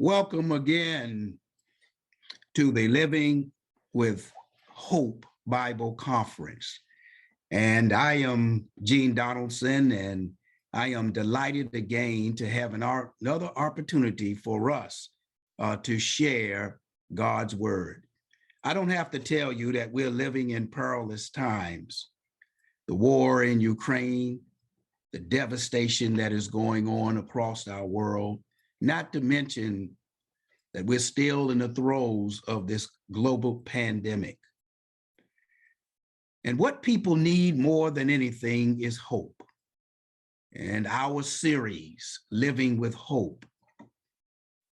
Welcome again to the Living with Hope Bible Conference. And I am Gene Donaldson, and I am delighted again to have another opportunity for us to share God's word. I don't have to tell you that we're living in perilous times. The war in Ukraine, the devastation that is going on across our world, not to mention that we're still in the throes of this global pandemic. And what people need more than anything is hope. And our series, Living with Hope,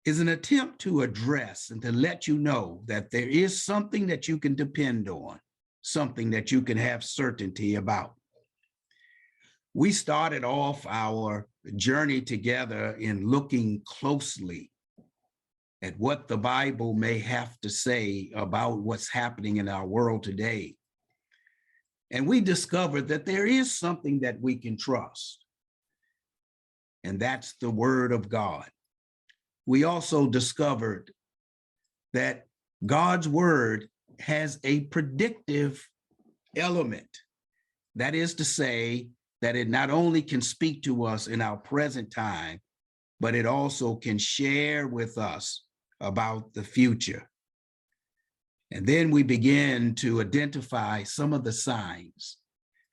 is an attempt to address and to let you know that there is something that you can depend on, something that you can have certainty about. We started off our journey together in looking closely at what the Bible may have to say about what's happening in our world today. And we discovered that there is something that we can trust, and that's the Word of God. We also discovered that God's Word has a predictive element. That is to say, that it not only can speak to us in our present time, but it also can share with us about the future. And then we begin to identify some of the signs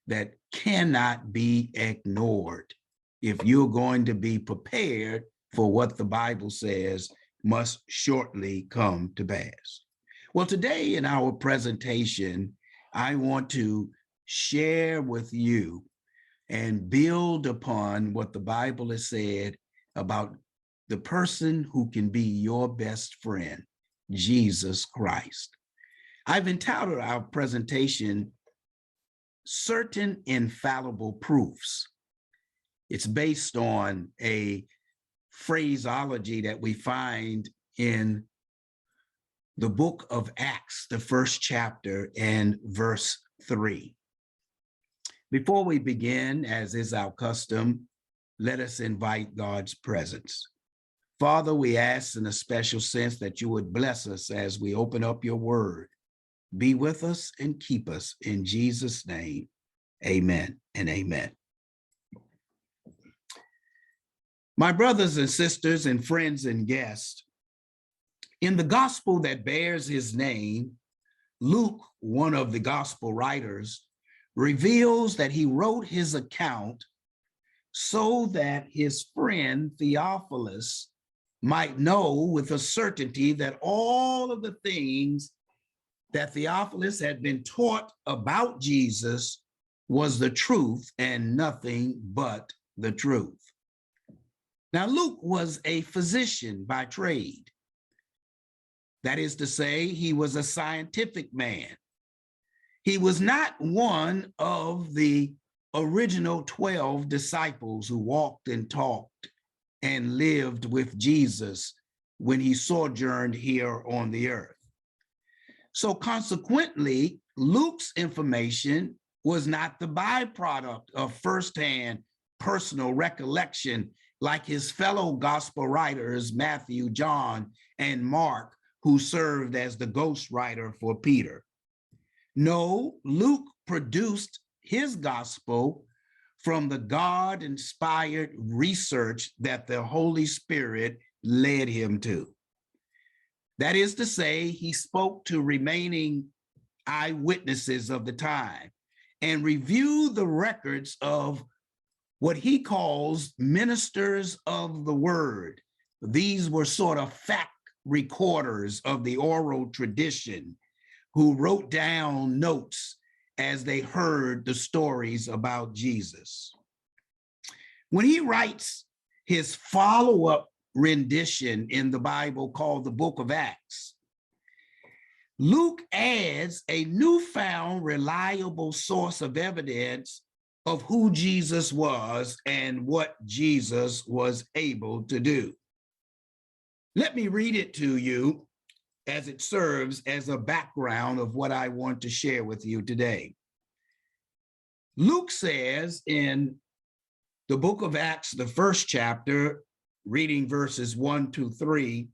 that cannot be ignored if you're going to be prepared for what the Bible says must shortly come to pass. Well, today in our presentation, I want to share with you and build upon what the Bible has said about the person who can be your best friend, Jesus Christ. I've entitled our presentation, Certain Infallible Proofs. It's based on a phraseology that we find in the book of Acts, the first chapter and verse 3. Before we begin, as is our custom, let us invite God's presence. Father, we ask in a special sense that you would bless us as we open up your word. Be with us and keep us in Jesus' name. Amen and amen. My brothers and sisters and friends and guests, in the gospel that bears his name, Luke, one of the gospel writers, reveals that he wrote his account so that his friend Theophilus might know with a certainty that all of the things that Theophilus had been taught about Jesus was the truth and nothing but the truth. Now, Luke was a physician by trade. That is to say, he was a scientific man. He was not one of the original 12 disciples who walked and talked and lived with Jesus when he sojourned here on the earth. So consequently, Luke's information was not the byproduct of firsthand personal recollection like his fellow gospel writers, Matthew, John, and Mark, who served as the ghostwriter for Peter. No, Luke produced his gospel from the God-inspired research that the Holy Spirit led him to. That is to say, he spoke to remaining eyewitnesses of the time and reviewed the records of what he calls ministers of the word. These were sort of fact recorders of the oral tradition who wrote down notes as they heard the stories about Jesus. When he writes his follow-up rendition in the Bible called the Book of Acts, Luke adds a newfound reliable source of evidence of who Jesus was and what Jesus was able to do. Let me read it to you as it serves as a background of what I want to share with you today. Luke says in the book of Acts, the first chapter, reading verses 1 to 3,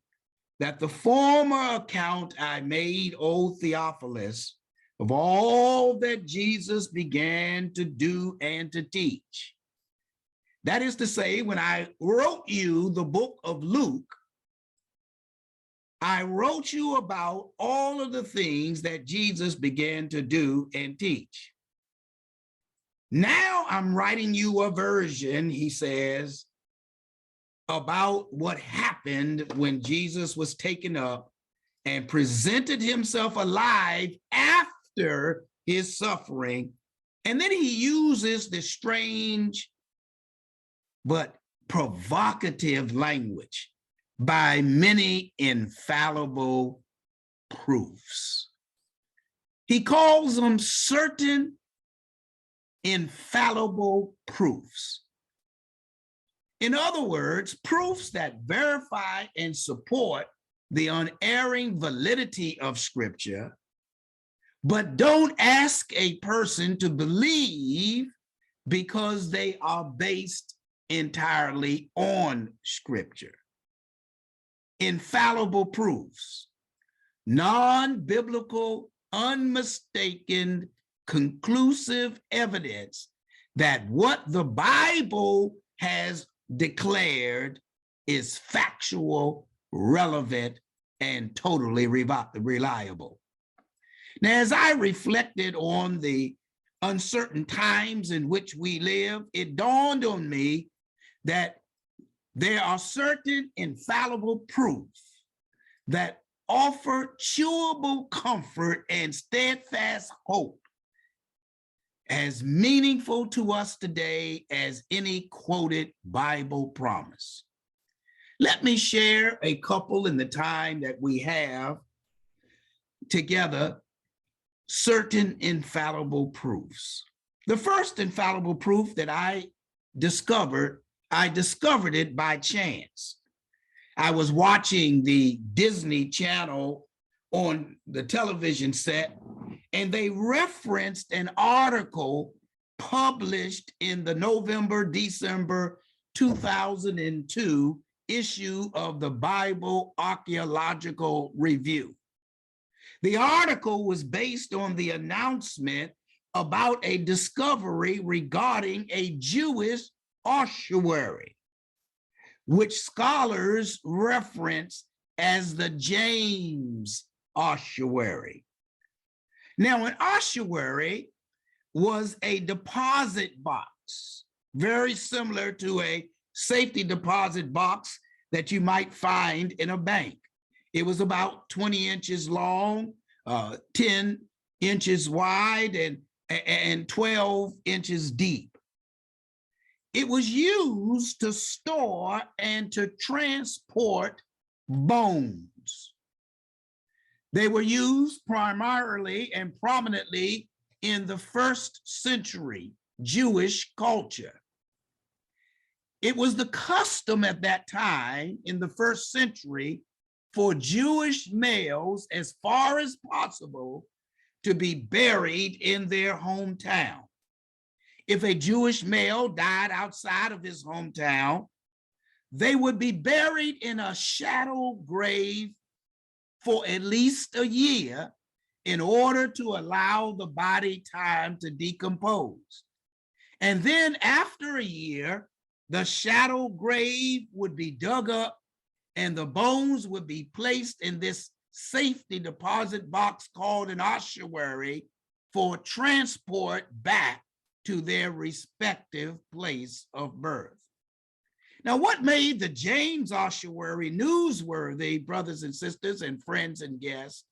that the former account I made, O Theophilus, of all that Jesus began to do and to teach. That is to say, when I wrote you the book of Luke, I wrote you about all of the things that Jesus began to do and teach. Now I'm writing you a version, he says, about what happened when Jesus was taken up and presented himself alive after his suffering. And then he uses this strange but provocative language, by many infallible proofs. He calls them certain infallible proofs. In other words, proofs that verify and support the unerring validity of Scripture, but don't ask a person to believe because they are based entirely on Scripture. Infallible proofs, non-biblical, unmistaken, conclusive evidence that what the Bible has declared is factual, relevant, and totally reliable. Now, as I reflected on the uncertain times in which we live, it dawned on me that there are certain infallible proofs that offer chewable comfort and steadfast hope, as meaningful to us today as any quoted Bible promise. Let me share a couple in the time that we have together, certain infallible proofs. The first infallible proof that I discovered it by chance. I was watching the Disney Channel on the television set, and they referenced an article published in the November-December 2002 issue of the Bible Archaeological Review. The article was based on the announcement about a discovery regarding a Jewish ossuary, which scholars reference as the James ossuary. Now, an ossuary was a deposit box, very similar to a safety deposit box that you might find in a bank. It was about 20 inches long, 10 inches wide, and 12 inches deep. It was used to store and to transport bones. They were used primarily and prominently in the first century Jewish culture. It was the custom at that time in the first century for Jewish males, as far as possible, to be buried in their hometown. If a Jewish male died outside of his hometown, they would be buried in a shallow grave for at least a year in order to allow the body time to decompose. And then after a year, the shallow grave would be dug up and the bones would be placed in this safety deposit box called an ossuary for transport back to their respective place of birth. Now, what made the James ossuary newsworthy, brothers and sisters and friends and guests,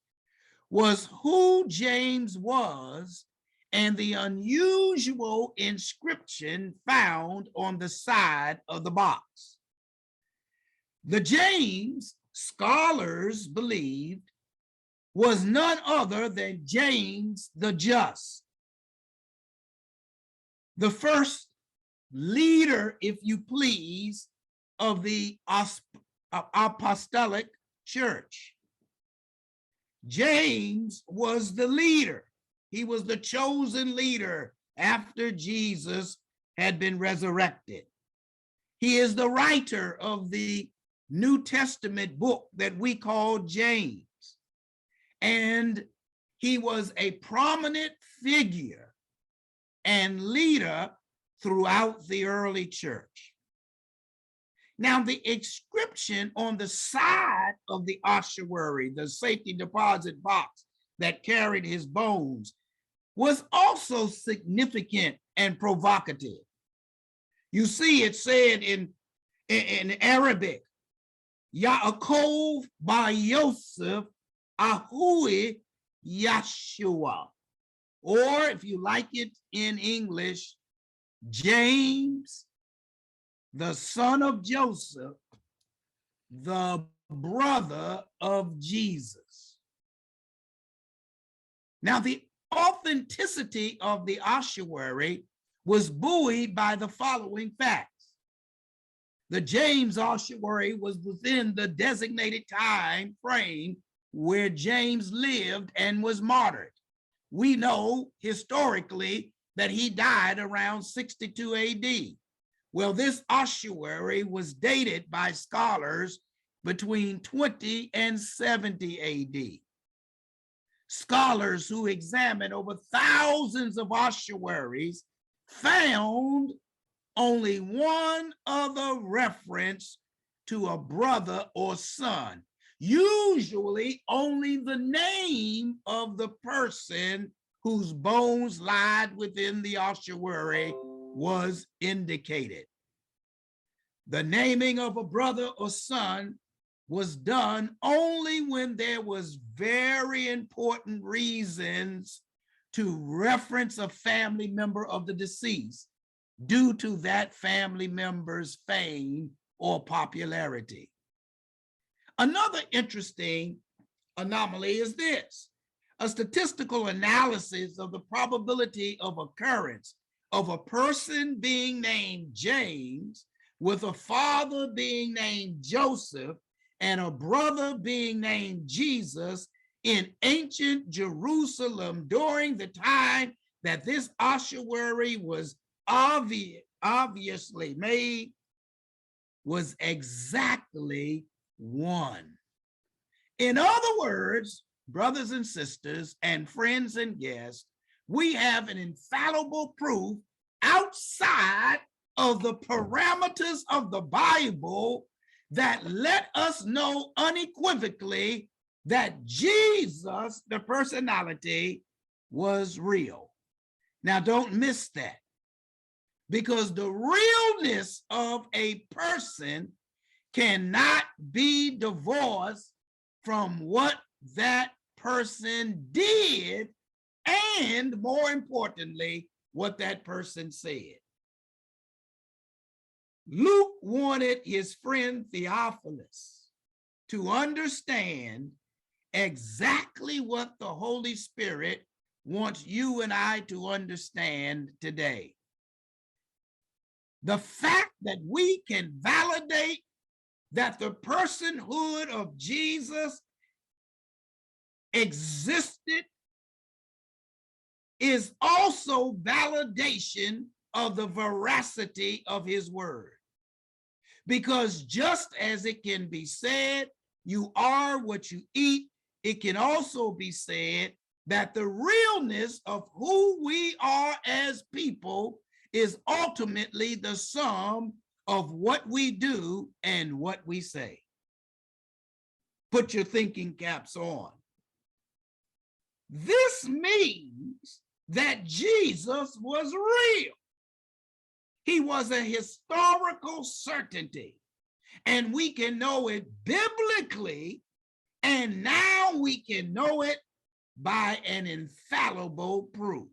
was who James was and the unusual inscription found on the side of the box. The James, scholars believed, was none other than James the Just, the first leader, if you please, of the apostolic church. James was the leader. He was the chosen leader after Jesus had been resurrected. He is the writer of the New Testament book that we call James. And he was a prominent figure and leader throughout the early church. Now, the inscription on the side of the ossuary, the safety deposit box that carried his bones, was also significant and provocative. You see, it said in Arabic, Yaakov bar Yosef Ahui Yeshua. Or if you like it in English, James, the son of Joseph, the brother of Jesus. Now, the authenticity of the ossuary was buoyed by the following facts. The James ossuary was within the designated time frame where James lived and was martyred. We know historically that he died around 62 AD. Well, this ossuary was dated by scholars between 20 and 70 AD. Scholars who examined over thousands of ossuaries found only one other reference to a brother or son, usually only the name of the person whose bones lied within the ossuary was indicated. The naming of a brother or son was done only when there was very important reasons to reference a family member of the deceased due to that family member's fame or popularity. Another interesting anomaly is this: a statistical analysis of the probability of occurrence of a person being named James with a father being named Joseph and a brother being named Jesus in ancient Jerusalem during the time that this ossuary was obviously made was exactly one. In other words, brothers and sisters and friends and guests, we have an infallible proof outside of the parameters of the Bible that let us know unequivocally that Jesus, the personality, was real. Now, don't miss that, because the realness of a person cannot be divorced from what that person did, and more importantly, what that person said. Luke wanted his friend Theophilus to understand exactly what the Holy Spirit wants you and I to understand today. The fact that we can validate that the personhood of Jesus existed is also validation of the veracity of his word. Because just as it can be said, you are what you eat, it can also be said that the realness of who we are as people is ultimately the sum of what we do and what we say. Put your thinking caps on. This means that Jesus was real. He was a historical certainty, and we can know it biblically, and now we can know it by an infallible proof,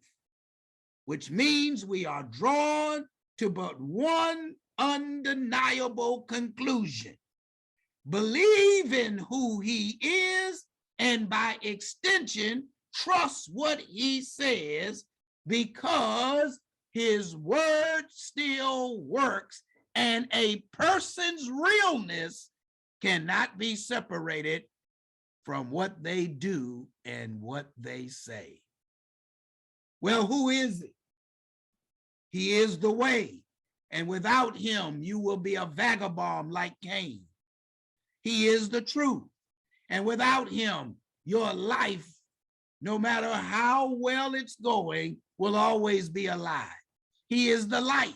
which means we are drawn to but one undeniable conclusion: believe in who he is, and by extension, trust what he says, because his word still works, and a person's realness cannot be separated from what they do and what they say. Well, who is he? He is the way, and without him, you will be a vagabond like Cain. He is the truth. And without him, your life, no matter how well it's going, will always be a lie. He is the light.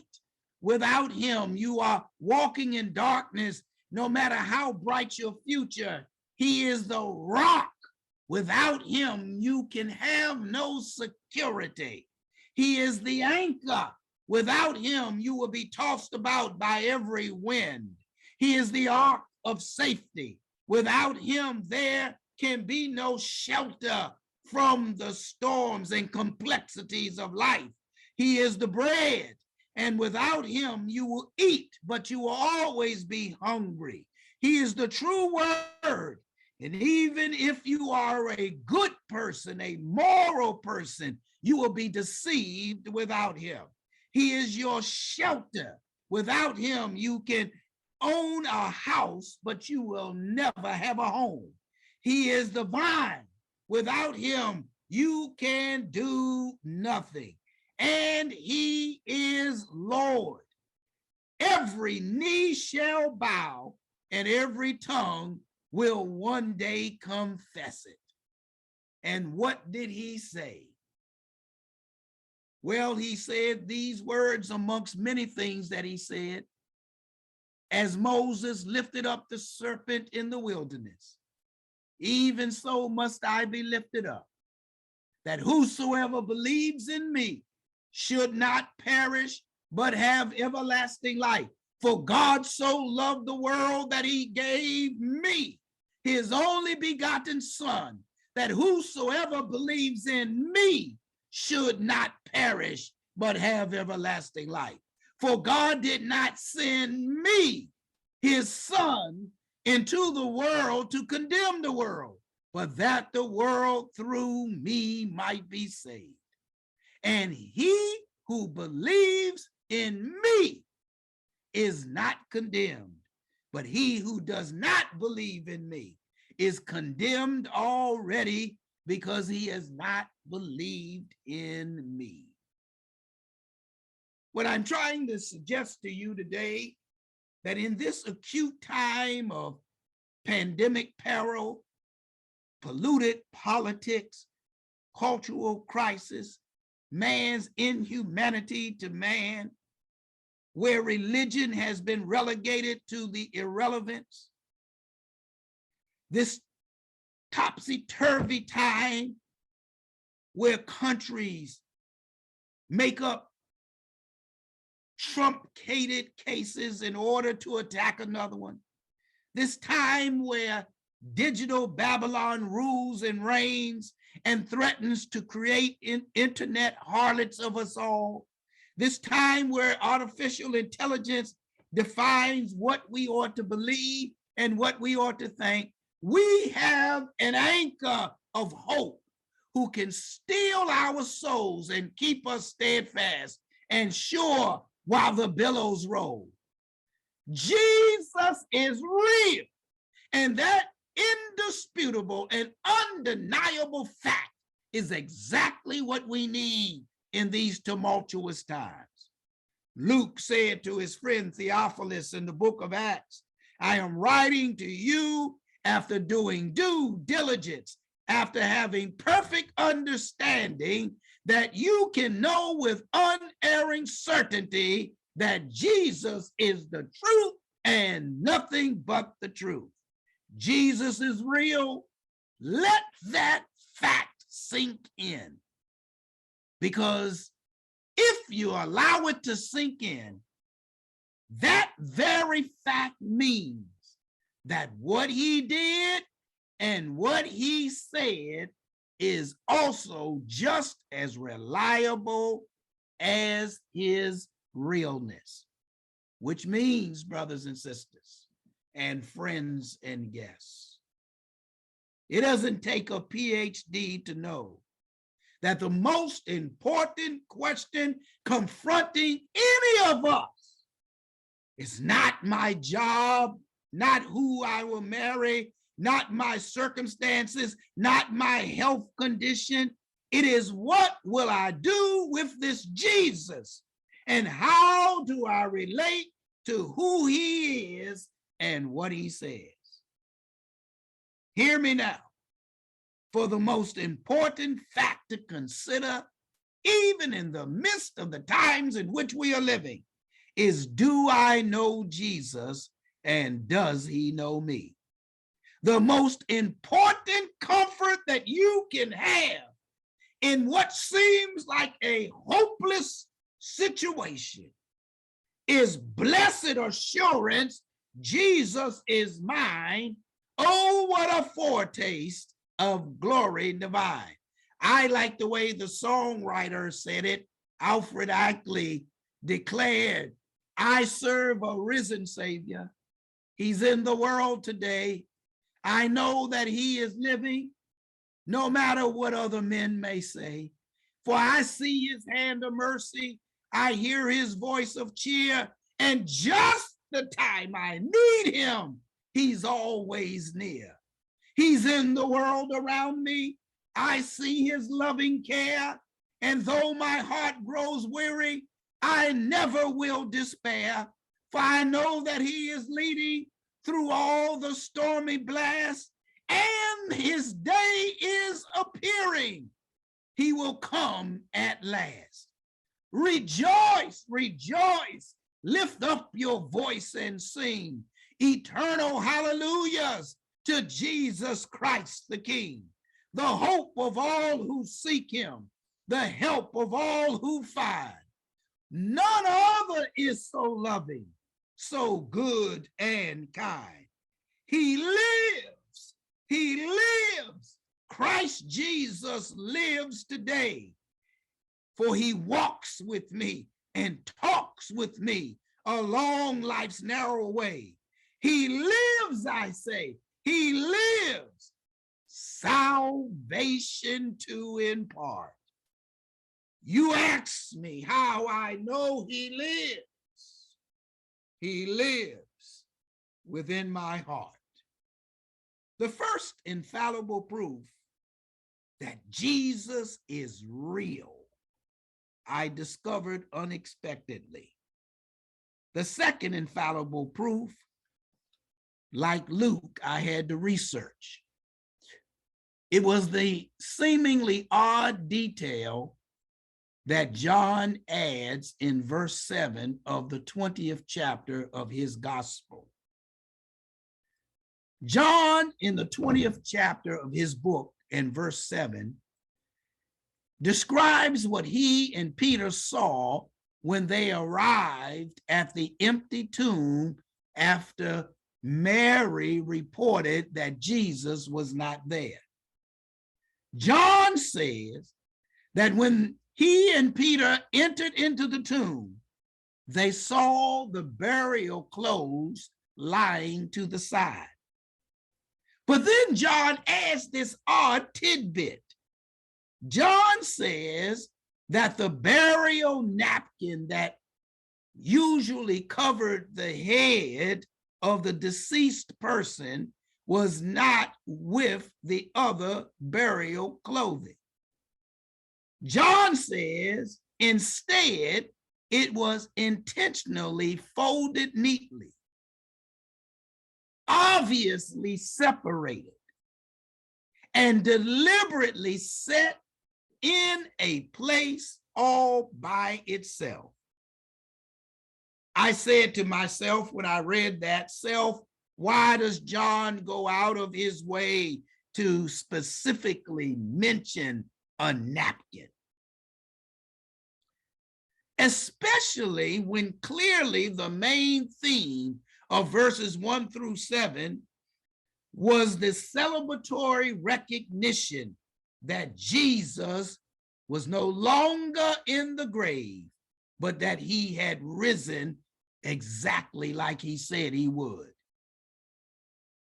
Without him, you are walking in darkness, no matter how bright your future. He is the rock. Without him, you can have no security. He is the anchor. Without him, you will be tossed about by every wind. He is the ark of safety. Without him, there can be no shelter from the storms and complexities of life. He is the bread, and without him, you will eat, but you will always be hungry. He is the true word. And even if you are a good person, a moral person, you will be deceived without him. He is your shelter. Without him, you can own a house, but you will never have a home. He is the vine. Without him, you can do nothing. And he is Lord. Every knee shall bow and every tongue will one day confess it. And what did he say? Well, he said these words amongst many things that he said, as Moses lifted up the serpent in the wilderness, even so must I be lifted up, that whosoever believes in me should not perish, but have everlasting life. For God so loved the world that he gave me his only begotten son, that whosoever believes in me should not perish, but have everlasting life. For God did not send me, his son, into the world to condemn the world, but that the world through me might be saved. And he who believes in me is not condemned, but he who does not believe in me is condemned already, because he has not believed in me. What I'm trying to suggest to you today, that in this acute time of pandemic peril, polluted politics, cultural crisis, man's inhumanity to man, where religion has been relegated to the irrelevance, this topsy-turvy time where countries make up truncated cases in order to attack another one, this time where digital Babylon rules and reigns and threatens to create internet harlots of us all, this time where artificial intelligence defines what we ought to believe and what we ought to think, we have an anchor of hope who can steal our souls and keep us steadfast and sure while the billows roll. Jesus is real, and that indisputable and undeniable fact is exactly what we need in these tumultuous times. Luke said to his friend Theophilus in the book of Acts, I am writing to you after doing due diligence, after having perfect understanding, that you can know with unerring certainty that Jesus is the truth and nothing but the truth. Jesus is real. Let that fact sink in. Because if you allow it to sink in, that very fact means that what he did and what he said is also just as reliable as his realness, which means, brothers and sisters, and friends and guests, it doesn't take a PhD to know that the most important question confronting any of us is not my job, not who I will marry, not my circumstances, not my health condition. It is, what will I do with this Jesus? And how do I relate to who he is and what he says? Hear me now. For the most important fact to consider, even in the midst of the times in which we are living, is, do I know Jesus and does he know me? The most important comfort that you can have in what seems like a hopeless situation is blessed assurance, Jesus is mine. Oh, what a foretaste of glory divine. I like the way the songwriter said it. Alfred Ackley declared, I serve a risen Savior. He's in the world today. I know that he is living, no matter what other men may say. For I see his hand of mercy. I hear his voice of cheer. And just the time I need him, he's always near. He's in the world around me. I see his loving care. And though my heart grows weary, I never will despair. For I know that he is leading through all the stormy blasts, and his day is appearing. He will come at last. Rejoice, rejoice. Lift up your voice and sing eternal hallelujahs to Jesus Christ the King, the hope of all who seek him, the help of all who find. None other is so loving, so good and kind. He lives, he lives. Christ Jesus lives today, for he walks with me and talks with me along life's narrow way. He lives, I say, he lives, salvation to impart. You ask me how I know he lives. He lives within my heart. The first infallible proof that Jesus is real, I discovered unexpectedly. The second infallible proof, like Luke, I had to research. It was the seemingly odd detail that John adds in verse 7 of the 20th chapter of his gospel. John, in the 20th chapter of his book, in verse 7, describes what he and Peter saw when they arrived at the empty tomb after Mary reported that Jesus was not there. John says that when he and Peter entered into the tomb, they saw the burial clothes lying to the side. But then John adds this odd tidbit. John says that the burial napkin that usually covered the head of the deceased person was not with the other burial clothing. John says instead it was intentionally folded neatly, obviously separated, and deliberately set in a place all by itself. I said to myself when I read that, why does John go out of his way to specifically mention a napkin? Especially when clearly the main theme of verses 1 through 7 was the celebratory recognition that Jesus was no longer in the grave, but that he had risen exactly like he said he would.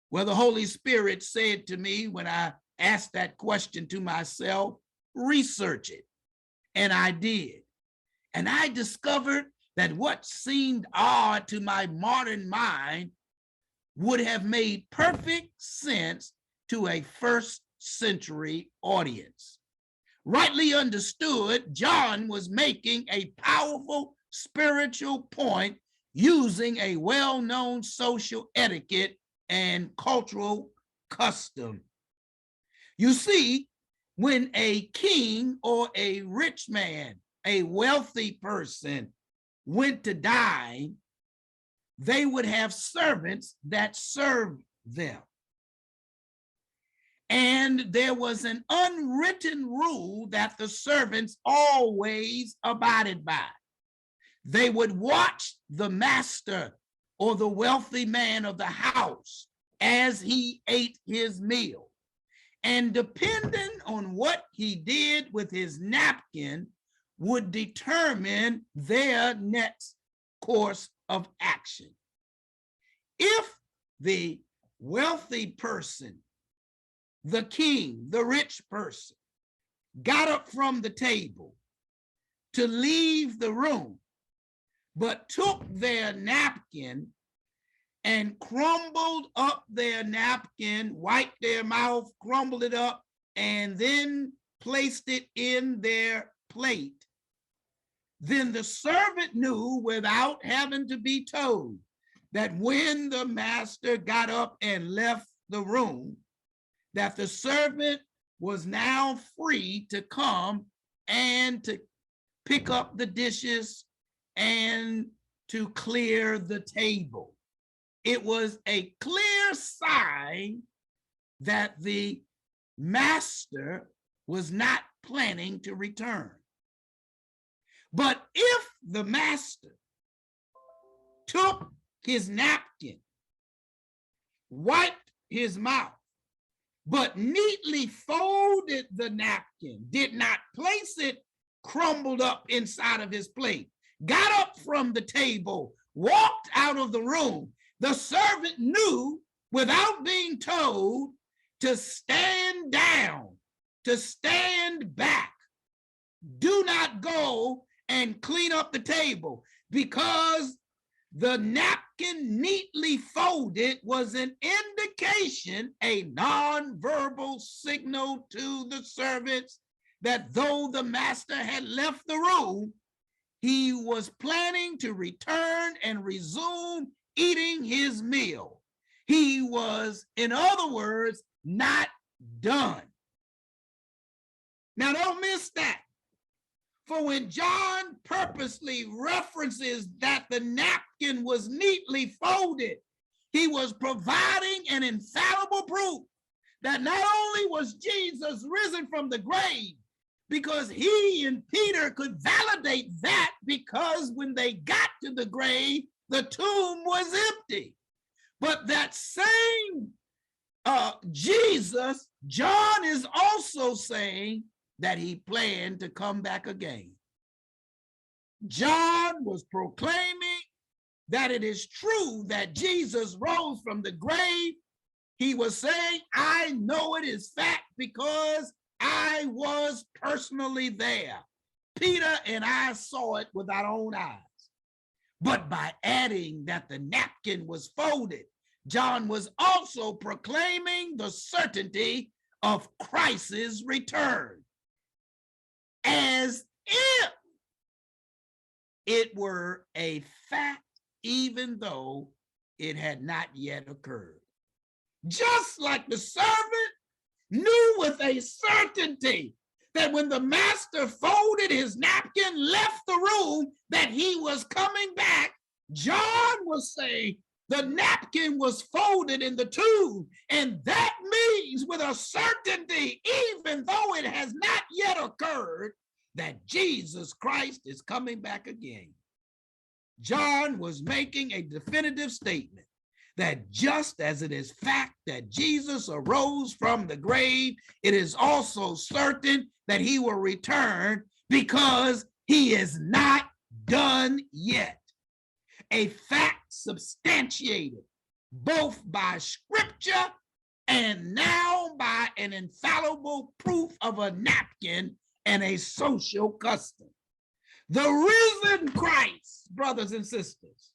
Well, the Holy Spirit said to me when I asked that question to myself, research it. And I did. And I discovered that what seemed odd to my modern mind would have made perfect sense to a first century audience. Rightly understood, John was making a powerful spiritual point using a well-known social etiquette and cultural custom. You see, when a king or a rich man, a wealthy person went to dine, they would have servants that served them. And there was an unwritten rule that the servants always abided by. They would watch the master or the wealthy man of the house as he ate his meal. And depending on what he did with his napkin would determine their next course of action. If the wealthy person, the king, the rich person, got up from the table to leave the room, but took their napkin and crumbled up their napkin, wiped their mouth, crumbled it up, and then placed it in their plate, then the servant knew without having to be told that when the master got up and left the room, that the servant was now free to come and to pick up the dishes and to clear the table. It was a clear sign that the master was not planning to return. But if the master took his napkin, wiped his mouth, but neatly folded the napkin, did not place it crumbled up inside of his plate, got up from the table, walked out of the room, the servant knew without being told to stand down, to stand back. Do not go and clean up the table, because the napkin neatly folded was an indication, a nonverbal signal to the servants that though the master had left the room, he was planning to return and resume eating his meal. He was, in other words, not done. Now, don't miss that. For when John purposely references that the napkin was neatly folded, he was providing an infallible proof that not only was Jesus risen from the grave, because he and Peter could validate that, because when they got to the grave, the tomb was empty. But that same Jesus, John is also saying that he planned to come back again. John was proclaiming that it is true that Jesus rose from the grave. He was saying, I know it is fact because I was personally there. Peter and I saw it with our own eyes. But by adding that the napkin was folded, John was also proclaiming the certainty of Christ's return, as if it were a fact, even though it had not yet occurred. Just like the servant knew with a certainty that when the master folded his napkin, left the room, that he was coming back, John was saying the napkin was folded in the tomb. And that means with a certainty, even though it has not yet occurred, that Jesus Christ is coming back again. John was making a definitive statement that just as it is fact that Jesus arose from the grave, it is also certain that he will return, because he is not done yet. A fact substantiated both by scripture and now by an infallible proof of a napkin and a social custom. The risen Christ, brothers and sisters,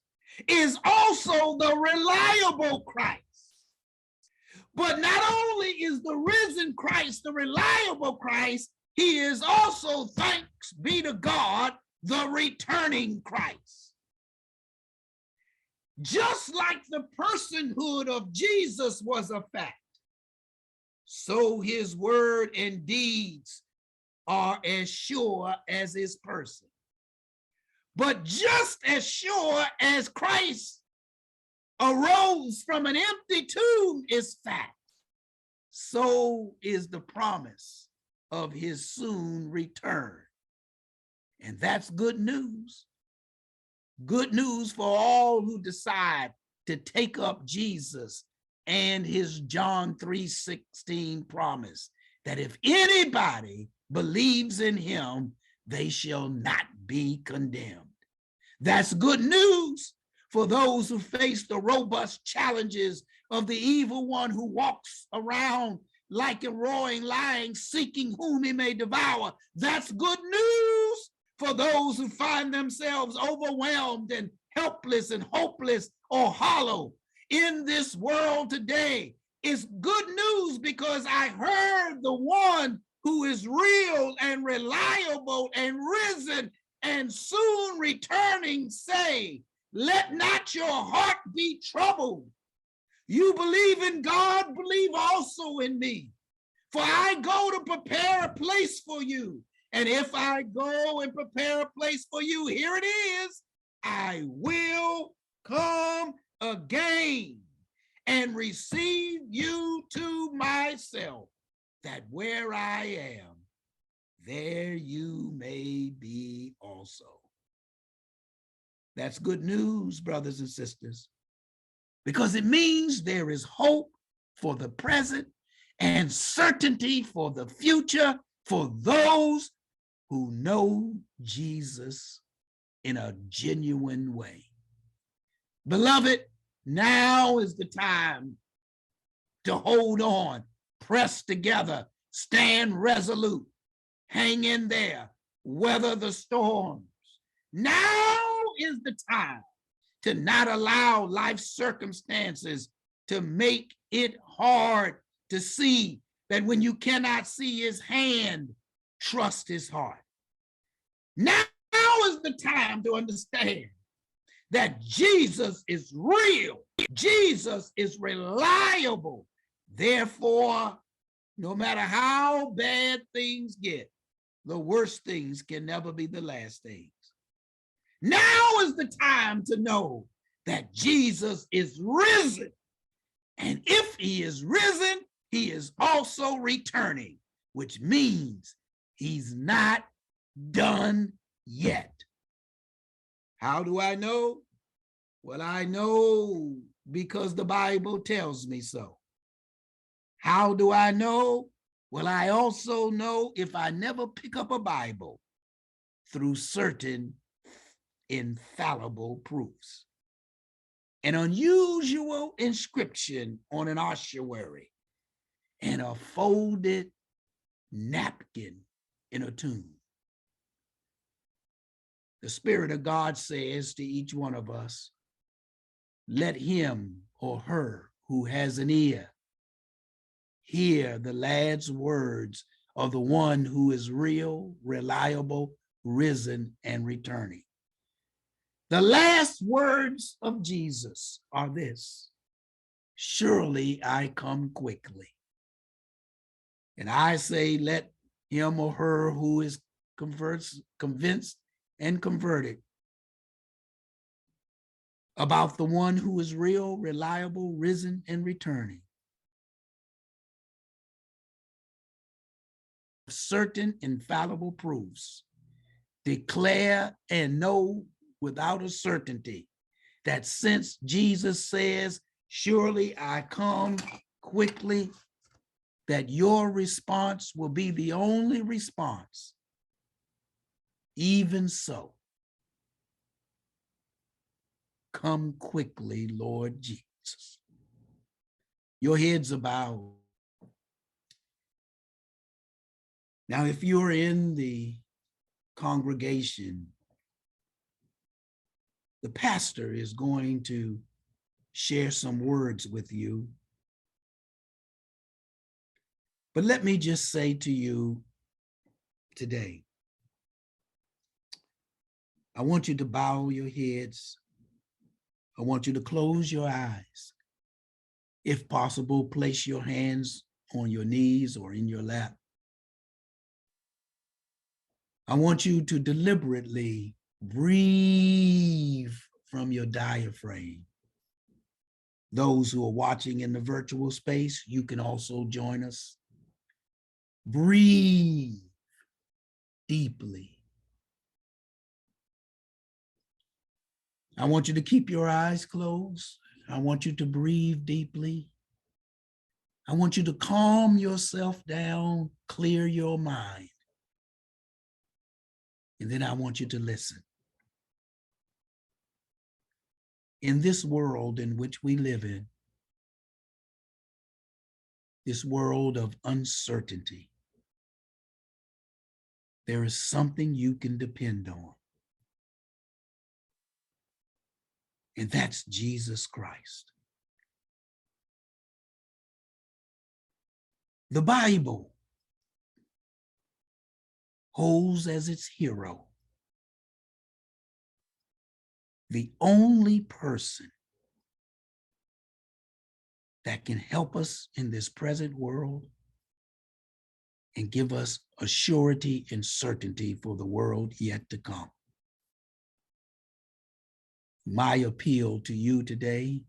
is also the reliable Christ. But not only is the risen Christ the reliable Christ, he is also, thanks be to God, the returning Christ. Just like the personhood of Jesus was a fact, so his word and deeds are as sure as his person. But just as sure as Christ arose from an empty tomb is fact, so is the promise of his soon return. And that's good news. Good news for all who decide to take up Jesus and his John 3:16 promise that if anybody believes in him, they shall not be condemned. That's good news for those who face the robust challenges of the evil one who walks around like a roaring lion, seeking whom he may devour. That's good news for those who find themselves overwhelmed and helpless and hopeless or hollow in this world today. It's good news because I heard the one who is real and reliable and risen and soon returning say, let not your heart be troubled. You believe in God, believe also in me. For I go to prepare a place for you. And if I go and prepare a place for you, here it is, I will come again and receive you to myself, that where I am, there you may be also. That's good news, brothers and sisters, because it means there is hope for the present and certainty for the future for those who know Jesus in a genuine way. Beloved, now is the time to hold on, press together, stand resolute, hang in there, weather the storms. Now is the time to not allow life circumstances to make it hard to see that when you cannot see his hand, trust his heart. Now is the time to understand that Jesus is real. Jesus is reliable. Therefore, no matter how bad things get, the worst things can never be the last things. Now is the time to know that Jesus is risen. And if he is risen, he is also returning, which means he's not done yet. How do I know? Well, I know because the Bible tells me so. How do I know? Well, I also know if I never pick up a Bible through certain infallible proofs. An unusual inscription on an ossuary and a folded napkin in a tomb. The Spirit of God says to each one of us, let him or her who has an ear hear the last words of the one who is real, reliable, risen, and returning. The last words of Jesus are this: surely I come quickly. And I say, let him or her who is convinced and converted about the one who is real, reliable, risen, and returning, certain infallible proofs, declare and know without a certainty that since Jesus says, surely I come quickly, that your response will be the only response. Even so, come quickly, Lord Jesus. Your heads are bowed. Now, if you're in the congregation, the pastor is going to share some words with you. But let me just say to you today, I want you to bow your heads. I want you to close your eyes. If possible, place your hands on your knees or in your lap. I want you to deliberately breathe from your diaphragm. Those who are watching in the virtual space, you can also join us. Breathe deeply. I want you to keep your eyes closed. I want you to breathe deeply. I want you to calm yourself down, clear your mind. And then I want you to listen. In this world in which we live in, this world of uncertainty, there is something you can depend on. And that's Jesus Christ. The Bible holds as its hero the only person that can help us in this present world and give us a surety and certainty for the world yet to come. My appeal to you today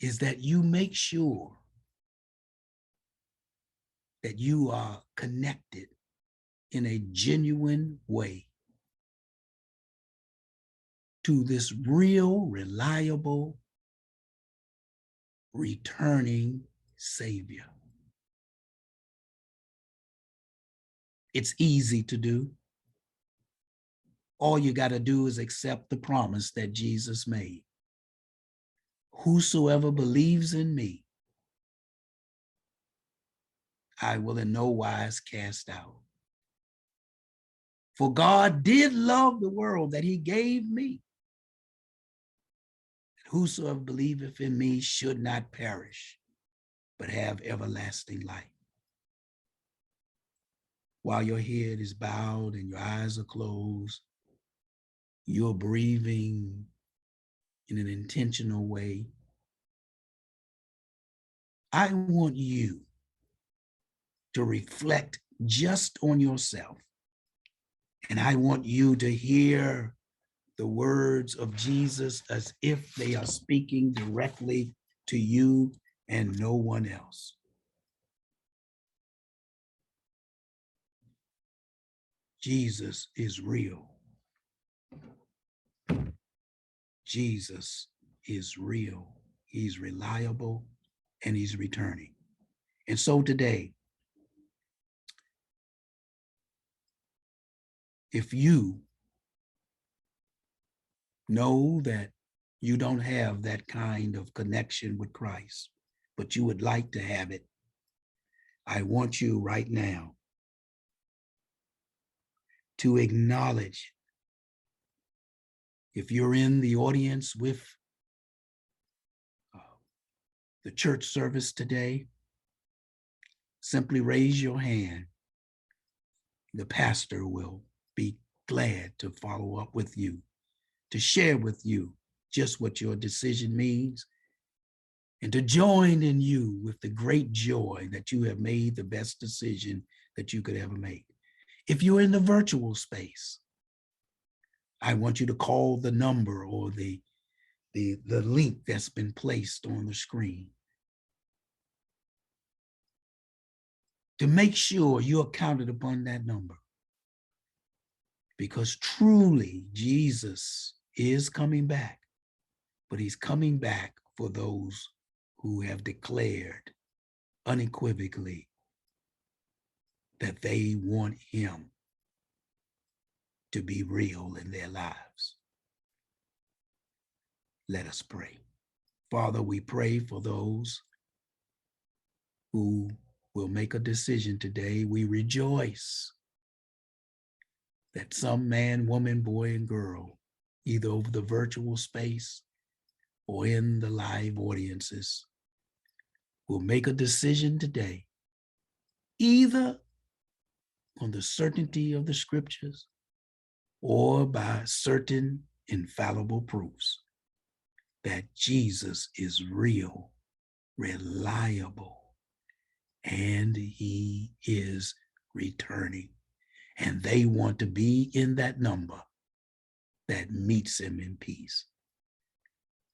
is that you make sure that you are connected in a genuine way to this real, reliable, returning Savior. It's easy to do. All you got to do is accept the promise that Jesus made. Whosoever believes in me, I will in no wise cast out. For God did love the world that he gave me. Whosoever believeth in me should not perish, but have everlasting life. While your head is bowed and your eyes are closed, you're breathing in an intentional way. I want you to reflect just on yourself. And I want you to hear the words of Jesus as if they are speaking directly to you and no one else. Jesus is real. Jesus is real. He's reliable and he's returning. And so today, if you know that you don't have that kind of connection with Christ, but you would like to have it, I want you right now to acknowledge, if you're in the audience with the church service today, simply raise your hand. The pastor will be glad to follow up with you, to share with you just what your decision means, and to join in you with the great joy that you have made the best decision that you could ever make. If you're in the virtual space, I want you to call the number or the link that's been placed on the screen to make sure you're counted upon that number. Because truly, Jesus is coming back, but he's coming back for those who have declared unequivocally that they want him to be real in their lives. Let us pray. Father, we pray for those who will make a decision today. We rejoice that some man, woman, boy, and girl, either over the virtual space or in the live audiences, will make a decision today, either on the certainty of the scriptures or by certain infallible proofs that Jesus is real reliable, and he is returning. And they want to be in that number that meets him in peace.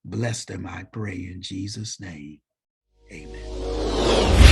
Bless them, I pray, in Jesus' name. Amen.